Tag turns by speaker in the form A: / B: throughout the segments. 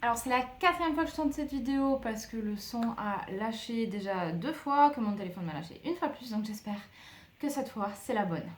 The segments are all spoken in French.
A: Alors c'est la quatrième fois que je tourne cette vidéo parce que le son a lâché déjà 2 fois, que mon téléphone m'a lâché une fois plus, donc j'espère que cette fois c'est la bonne.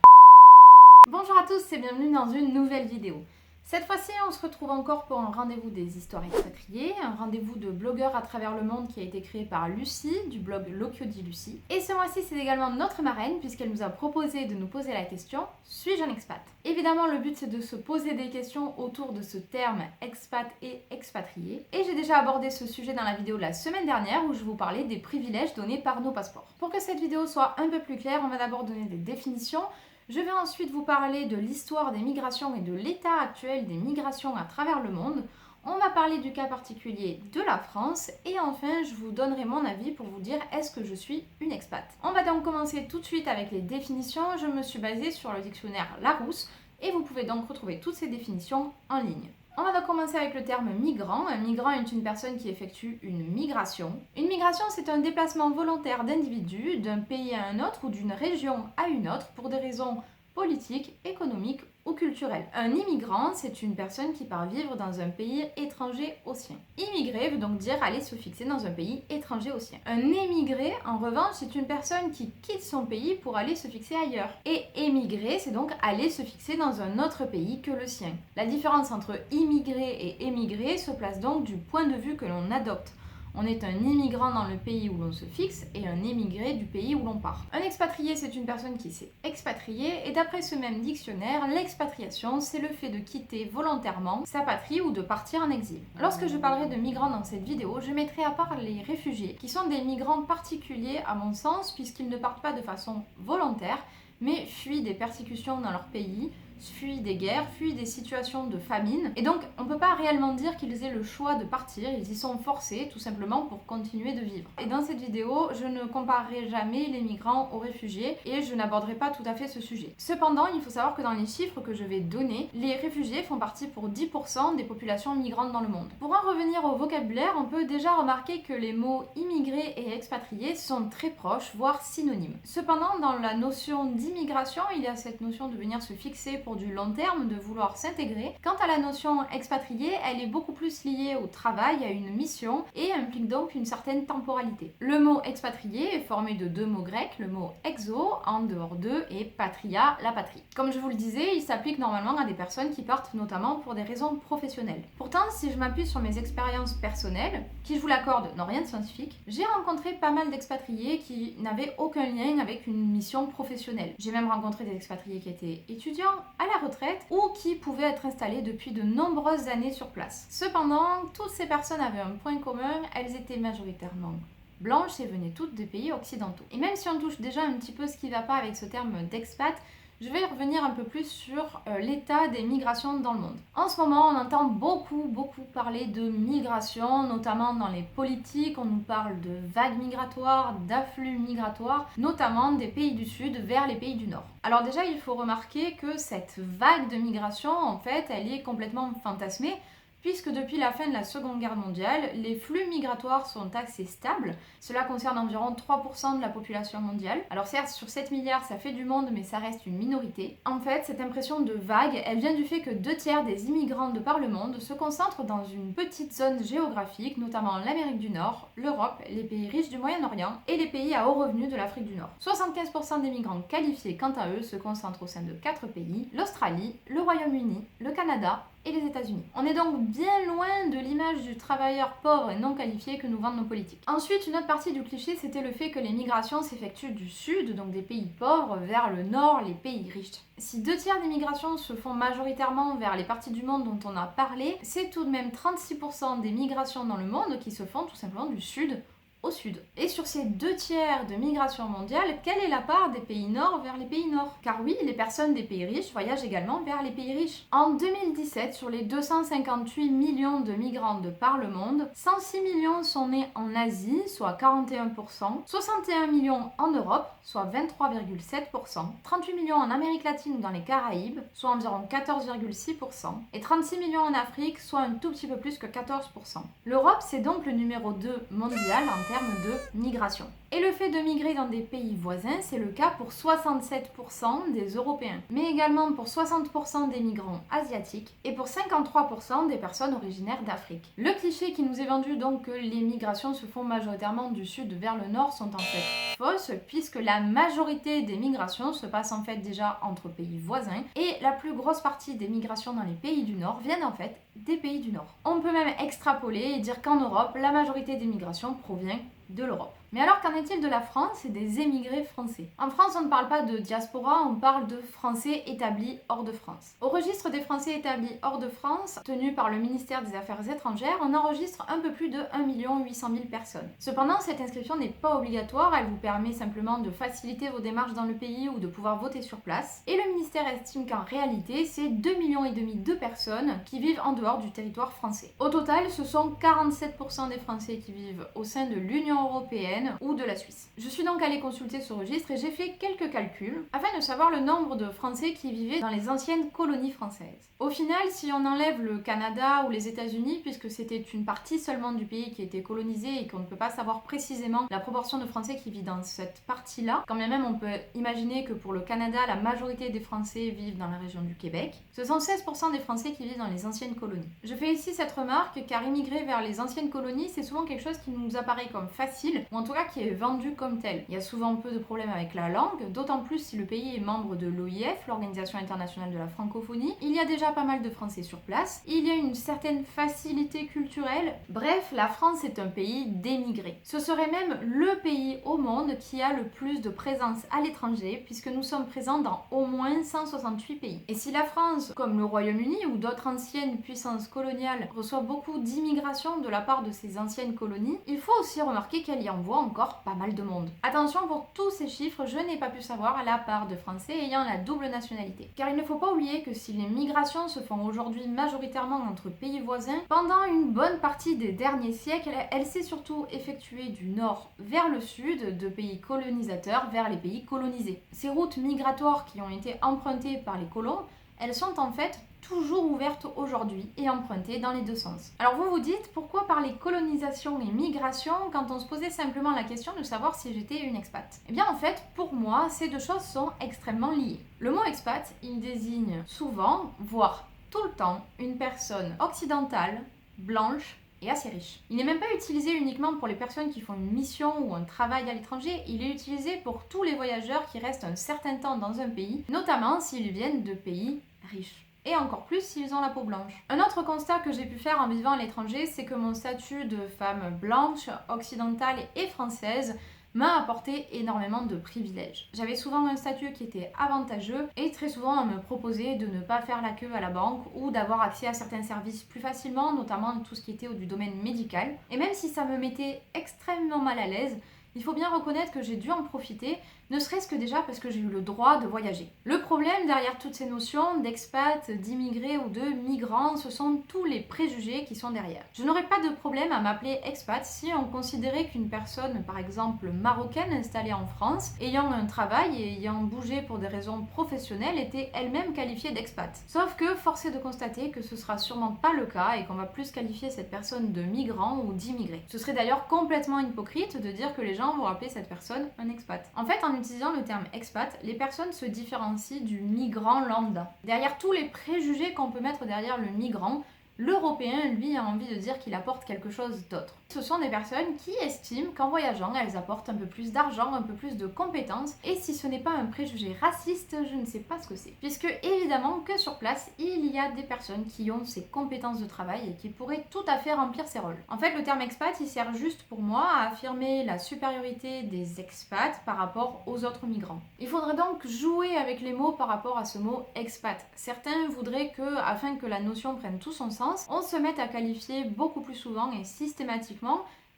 A: Bonjour à tous et bienvenue dans une nouvelle vidéo. Cette fois-ci, on se retrouve encore pour un rendez-vous des histoires expatriées, un rendez-vous de blogueurs à travers le monde qui a été créé par Lucie, du blog Lokyo dit Lucie. Et ce mois-ci, c'est également notre marraine, puisqu'elle nous a proposé de nous poser la question « Suis-je un expat ?» Évidemment, le but, c'est de se poser des questions autour de ce terme expat et expatrié. Et j'ai déjà abordé ce sujet dans la vidéo de la semaine dernière, où je vous parlais des privilèges donnés par nos passeports. Pour que cette vidéo soit un peu plus claire, on va d'abord donner des définitions. Je vais ensuite vous parler de l'histoire des migrations et de l'état actuel des migrations à travers le monde. On va parler du cas particulier de la France et enfin je vous donnerai mon avis pour vous dire est-ce que je suis une expat. On va donc commencer tout de suite avec les définitions. Je me suis basée sur le dictionnaire Larousse et vous pouvez donc retrouver toutes ces définitions en ligne. On va donc commencer avec le terme migrant. Un migrant est une personne qui effectue une migration. Une migration, c'est un déplacement volontaire d'individus d'un pays à un autre ou d'une région à une autre pour des raisons politiques, économiques ou culturelles. Un immigrant, c'est une personne qui part vivre dans un pays étranger au sien. Immigrer veut donc dire aller se fixer dans un pays étranger au sien. Un émigré, en revanche, c'est une personne qui quitte son pays pour aller se fixer ailleurs. Et émigrer, c'est donc aller se fixer dans un autre pays que le sien. La différence entre immigré et émigré se place donc du point de vue que l'on adopte. On est un immigrant dans le pays où l'on se fixe et un émigré du pays où l'on part. Un expatrié, c'est une personne qui s'est expatriée et d'après ce même dictionnaire, l'expatriation, c'est le fait de quitter volontairement sa patrie ou de partir en exil. Lorsque je parlerai de migrants dans cette vidéo, je mettrai à part les réfugiés, qui sont des migrants particuliers à mon sens, puisqu'ils ne partent pas de façon volontaire, mais fuient des persécutions dans leur pays, fuient des guerres, fuient des situations de famine. Et donc, on ne peut pas réellement dire qu'ils aient le choix de partir, ils y sont forcés tout simplement pour continuer de vivre. Et dans cette vidéo, je ne comparerai jamais les migrants aux réfugiés et je n'aborderai pas tout à fait ce sujet. Cependant, il faut savoir que dans les chiffres que je vais donner, les réfugiés font partie pour 10% des populations migrantes dans le monde. Pour en revenir au vocabulaire, on peut déjà remarquer que les mots immigrés et expatriés sont très proches, voire synonymes. Cependant, dans la notion d'immigration, il y a cette notion de venir se fixer pour du long terme, de vouloir s'intégrer. Quant à la notion expatriée, elle est beaucoup plus liée au travail, à une mission et implique donc une certaine temporalité. Le mot expatrié est formé de deux mots grecs, le mot exo, en dehors d'eux, et patria, la patrie. Comme je vous le disais, il s'applique normalement à des personnes qui partent notamment pour des raisons professionnelles. Pourtant, si je m'appuie sur mes expériences personnelles, qui je vous l'accorde n'ont rien de scientifique, j'ai rencontré pas mal d'expatriés qui n'avaient aucun lien avec une mission professionnelle. J'ai même rencontré des expatriés qui étaient étudiants, à la retraite ou qui pouvaient être installées depuis de nombreuses années sur place. Cependant, toutes ces personnes avaient un point commun, elles étaient majoritairement blanches et venaient toutes des pays occidentaux. Et même si on touche déjà un petit peu ce qui ne va pas avec ce terme d'expat, je vais revenir un peu plus sur l'état des migrations dans le monde. En ce moment, on entend beaucoup parler de migration, notamment dans les politiques. On nous parle de vagues migratoires, d'afflux migratoires, notamment des pays du Sud vers les pays du Nord. Alors déjà, il faut remarquer que cette vague de migration, en fait, elle est complètement fantasmée, puisque depuis la fin de la Seconde Guerre mondiale, les flux migratoires sont assez stables. Cela concerne environ 3% de la population mondiale. Alors certes, sur 7 milliards, ça fait du monde, mais ça reste une minorité. En fait, cette impression de vague, elle vient du fait que 2/3 des immigrants de par le monde se concentrent dans une petite zone géographique, notamment l'Amérique du Nord, l'Europe, les pays riches du Moyen-Orient et les pays à haut revenu de l'Afrique du Nord. 75% des migrants qualifiés, quant à eux, se concentrent au sein de 4 pays, l'Australie, le Royaume-Uni, le Canada et les États-Unis. On est donc bien loin de l'image du travailleur pauvre et non qualifié que nous vendent nos politiques. Ensuite, une autre partie du cliché, c'était le fait que les migrations s'effectuent du sud, donc des pays pauvres, vers le nord, les pays riches. Si 2/3 des migrations se font majoritairement vers les parties du monde dont on a parlé, c'est tout de même 36% des migrations dans le monde qui se font tout simplement du sud au sud. Et sur ces 2/3 de migration mondiale, quelle est la part des pays nord vers les pays nord? Car oui, les personnes des pays riches voyagent également vers les pays riches. En 2017, sur les 258 millions de migrants de par le monde, 106 millions sont nés en Asie, soit 41%, 61 millions en Europe, soit 23,7%, 38 millions en Amérique latine ou dans les Caraïbes, soit environ 14,6%, et 36 millions en Afrique, soit un tout petit peu plus que 14%. L'Europe, c'est donc le numéro 2 mondial en termes de migration. Et le fait de migrer dans des pays voisins, c'est le cas pour 67% des Européens, mais également pour 60% des migrants asiatiques et pour 53% des personnes originaires d'Afrique. Le cliché qui nous est vendu donc que les migrations se font majoritairement du sud vers le nord sont en fait fausses, puisque la majorité des migrations se passe en fait déjà entre pays voisins et la plus grosse partie des migrations dans les pays du nord viennent en fait des pays du nord. On peut même extrapoler et dire qu'en Europe, la majorité des migrations provient de l'Europe. Mais alors qu'en est-il de la France et des émigrés français? En France, on ne parle pas de diaspora, on parle de Français établis hors de France. Au registre des Français établis hors de France, tenu par le ministère des Affaires étrangères, on enregistre un peu plus de 1 800 000 personnes. Cependant, cette inscription n'est pas obligatoire, elle vous permet simplement de faciliter vos démarches dans le pays ou de pouvoir voter sur place. Et le ministère estime qu'en réalité, c'est 2,5 millions de personnes qui vivent en dehors du territoire français. Au total, ce sont 47% des Français qui vivent au sein de l'Union européenne ou de la Suisse. Je suis donc allée consulter ce registre et j'ai fait quelques calculs afin de savoir le nombre de Français qui vivaient dans les anciennes colonies françaises. Au final, si on enlève le Canada ou les États-Unis, puisque c'était une partie seulement du pays qui était colonisée et qu'on ne peut pas savoir précisément la proportion de Français qui vivent dans cette partie-là, quand bien même on peut imaginer que pour le Canada, la majorité des Français vivent dans la région du Québec, ce sont 16% des Français qui vivent dans les anciennes colonies. Je fais ici cette remarque car immigrer vers les anciennes colonies, c'est souvent quelque chose qui nous apparaît comme facile, ou en tout cas qui est vendu comme tel. Il y a souvent peu de problèmes avec la langue, d'autant plus si le pays est membre de l'OIF, l'Organisation internationale de la francophonie. Il y a déjà pas mal de Français sur place, il y a une certaine facilité culturelle. Bref, la France est un pays d'émigrés. Ce serait même le pays au monde qui a le plus de présence à l'étranger, puisque nous sommes présents dans au moins 168 pays. Et si la France, comme le Royaume-Uni ou d'autres anciennes puissances coloniales, reçoit beaucoup d'immigration de la part de ces anciennes colonies, il faut aussi remarquer qu'elle y envoie encore pas mal de monde. Attention, pour tous ces chiffres, je n'ai pas pu savoir la part de Français ayant la double nationalité. Car il ne faut pas oublier que si les migrations se font aujourd'hui majoritairement entre pays voisins, pendant une bonne partie des derniers siècles, elle s'est surtout effectuée du nord vers le sud, de pays colonisateurs vers les pays colonisés. Ces routes migratoires qui ont été empruntées par les colons, elles sont en fait toujours ouvertes aujourd'hui et empruntées dans les deux sens. Alors vous vous dites, pourquoi parler colonisation et migration quand on se posait simplement la question de savoir si j'étais une expat? Eh bien en fait, pour moi, ces deux choses sont extrêmement liées. Le mot expat, il désigne souvent, voire tout le temps, une personne occidentale, blanche, et assez riche. Il n'est même pas utilisé uniquement pour les personnes qui font une mission ou un travail à l'étranger, il est utilisé pour tous les voyageurs qui restent un certain temps dans un pays, notamment s'ils viennent de pays riches. Et encore plus s'ils ont la peau blanche. Un autre constat que j'ai pu faire en vivant à l'étranger, c'est que mon statut de femme blanche, occidentale et française m'a apporté énormément de privilèges. J'avais souvent un statut qui était avantageux et très souvent on me proposait de ne pas faire la queue à la banque ou d'avoir accès à certains services plus facilement, notamment tout ce qui était du domaine médical. Et même si ça me mettait extrêmement mal à l'aise, il faut bien reconnaître que j'ai dû en profiter, ne serait-ce que déjà parce que j'ai eu le droit de voyager. Le problème derrière toutes ces notions d'expat, d'immigrés ou de migrants, ce sont tous les préjugés qui sont derrière. Je n'aurais pas de problème à m'appeler expat si on considérait qu'une personne, par exemple marocaine installée en France, ayant un travail et ayant bougé pour des raisons professionnelles, était elle-même qualifiée d'expat. Sauf que force est de constater que ce sera sûrement pas le cas et qu'on va plus qualifier cette personne de migrant ou d'immigré. Ce serait d'ailleurs complètement hypocrite de dire que les gens vont appeler cette personne un expat. En fait, en utilisant le terme expat, les personnes se différencient du migrant lambda. Derrière tous les préjugés qu'on peut mettre derrière le migrant, l'Européen, lui, a envie de dire qu'il apporte quelque chose d'autre. Ce sont des personnes qui estiment qu'en voyageant, elles apportent un peu plus d'argent, un peu plus de compétences, et si ce n'est pas un préjugé raciste, je ne sais pas ce que c'est. Puisque évidemment que sur place, il y a des personnes qui ont ces compétences de travail et qui pourraient tout à fait remplir ces rôles. En fait, le terme expat, il sert juste pour moi à affirmer la supériorité des expats par rapport aux autres migrants. Il faudrait donc jouer avec les mots par rapport à ce mot expat. Certains voudraient que, afin que la notion prenne tout son sens, on se mette à qualifier beaucoup plus souvent et systématiquement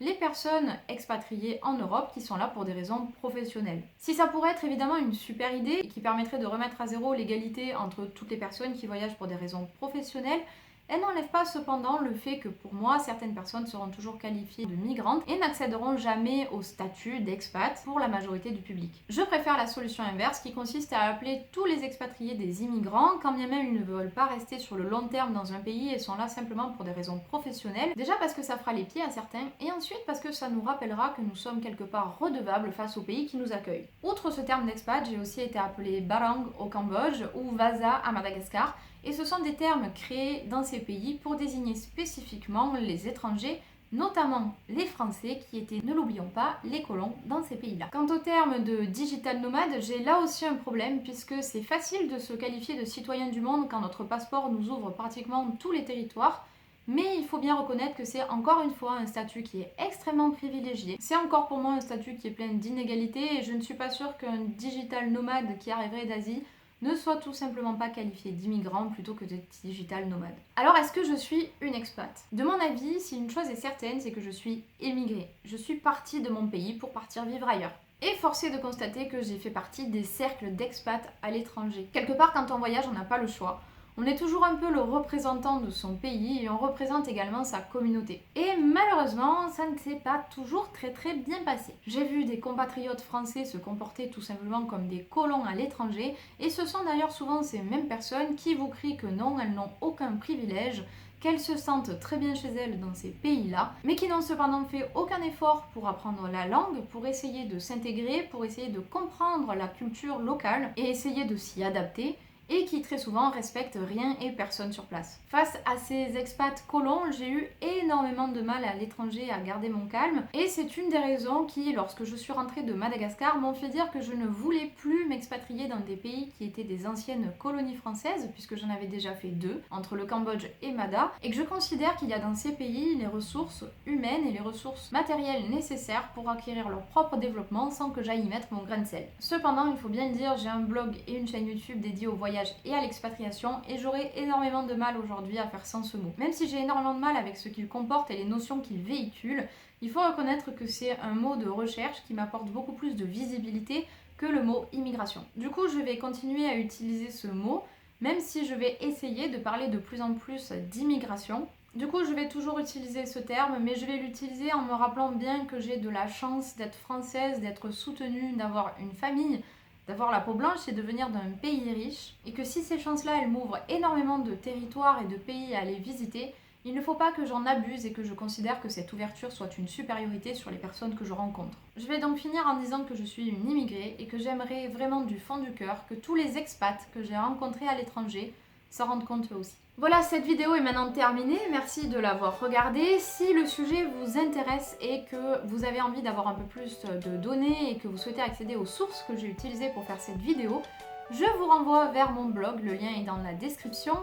A: les personnes expatriées en Europe qui sont là pour des raisons professionnelles. Si ça pourrait être évidemment une super idée et qui permettrait de remettre à zéro l'égalité entre toutes les personnes qui voyagent pour des raisons professionnelles, Elle n'enlève pas cependant le fait que pour moi, certaines personnes seront toujours qualifiées de migrantes et n'accéderont jamais au statut d'expat pour la majorité du public. Je préfère la solution inverse qui consiste à appeler tous les expatriés des immigrants, quand bien même ils ne veulent pas rester sur le long terme dans un pays et sont là simplement pour des raisons professionnelles. Déjà parce que ça fera les pieds à certains et ensuite parce que ça nous rappellera que nous sommes quelque part redevables face au pays qui nous accueille. Outre ce terme d'expat, j'ai aussi été appelée Barang au Cambodge ou Vasa à Madagascar. Et ce sont des termes créés dans ces pays pour désigner spécifiquement les étrangers, notamment les Français qui étaient, ne l'oublions pas, les colons dans ces pays-là. Quant au terme de digital nomade, j'ai là aussi un problème puisque c'est facile de se qualifier de citoyen du monde quand notre passeport nous ouvre pratiquement tous les territoires. Mais il faut bien reconnaître que c'est encore une fois un statut qui est extrêmement privilégié. C'est encore pour moi un statut qui est plein d'inégalités et je ne suis pas sûre qu'un digital nomade qui arriverait d'Asie ne soit tout simplement pas qualifié d'immigrant plutôt que de digital nomade. Alors est-ce que je suis une expat? De mon avis, si une chose est certaine, c'est que je suis émigrée. Je suis partie de mon pays pour partir vivre ailleurs. Et forcé de constater que j'ai fait partie des cercles d'expats à l'étranger. Quelque part, quand on voyage, on n'a pas le choix. On est toujours un peu le représentant de son pays et on représente également sa communauté. Et malheureusement, ça ne s'est pas toujours très bien passé. J'ai vu des compatriotes français se comporter tout simplement comme des colons à l'étranger et ce sont d'ailleurs souvent ces mêmes personnes qui vous crient que non, elles n'ont aucun privilège, qu'elles se sentent très bien chez elles dans ces pays-là, mais qui n'ont cependant fait aucun effort pour apprendre la langue, pour essayer de s'intégrer, pour essayer de comprendre la culture locale et essayer de s'y adapter, et qui très souvent respectent rien et personne sur place. Face à ces expats colons, j'ai eu énormément de mal à l'étranger à garder mon calme et c'est une des raisons qui, lorsque je suis rentrée de Madagascar, m'ont fait dire que je ne voulais plus m'expatrier dans des pays qui étaient des anciennes colonies françaises, puisque j'en avais déjà fait 2, entre le Cambodge et Mada, et que je considère qu'il y a dans ces pays les ressources humaines et les ressources matérielles nécessaires pour acquérir leur propre développement sans que j'aille y mettre mon grain de sel. Cependant, il faut bien le dire, j'ai un blog et une chaîne YouTube dédiée au voyage et à l'expatriation et j'aurais énormément de mal aujourd'hui à faire sans ce mot. Même si j'ai énormément de mal avec ce qu'il comporte et les notions qu'il véhicule, il faut reconnaître que c'est un mot de recherche qui m'apporte beaucoup plus de visibilité que le mot immigration. Du coup, je vais continuer à utiliser ce mot, même si je vais essayer de parler de plus en plus d'immigration. Du coup, je vais toujours utiliser ce terme, mais je vais l'utiliser en me rappelant bien que j'ai de la chance d'être française, d'être soutenue, d'avoir une famille, d'avoir la peau blanche et de venir d'un pays riche, et que si ces chances-là, elles m'ouvrent énormément de territoires et de pays à aller visiter, il ne faut pas que j'en abuse et que je considère que cette ouverture soit une supériorité sur les personnes que je rencontre. Je vais donc finir en disant que je suis une immigrée et que j'aimerais vraiment du fond du cœur que tous les expats que j'ai rencontrés à l'étranger s'en rendent compte eux aussi. Voilà, cette vidéo est maintenant terminée, merci de l'avoir regardée. Si le sujet vous intéresse et que vous avez envie d'avoir un peu plus de données et que vous souhaitez accéder aux sources que j'ai utilisées pour faire cette vidéo, je vous renvoie vers mon blog, le lien est dans la description,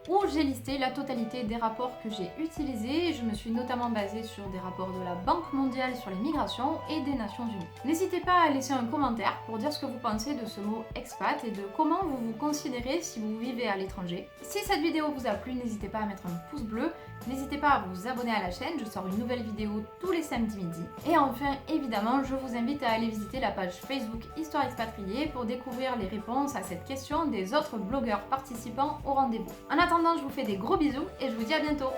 A: où j'ai listé la totalité des rapports que j'ai utilisés. Je me suis notamment basée sur des rapports de la Banque mondiale sur les migrations et des Nations Unies. N'hésitez pas à laisser un commentaire pour dire ce que vous pensez de ce mot expat et de comment vous vous considérez si vous vivez à l'étranger. Si cette vidéo vous a plu, n'hésitez pas à mettre un pouce bleu, n'hésitez pas à vous abonner à la chaîne, je sors une nouvelle vidéo tous les samedis midi. Et enfin, évidemment, je vous invite à aller visiter la page Facebook Histoire Expatriée pour découvrir les réponses à cette question des autres blogueurs participants au rendez-vous. En attendant, je vous fais des gros bisous et je vous dis à bientôt.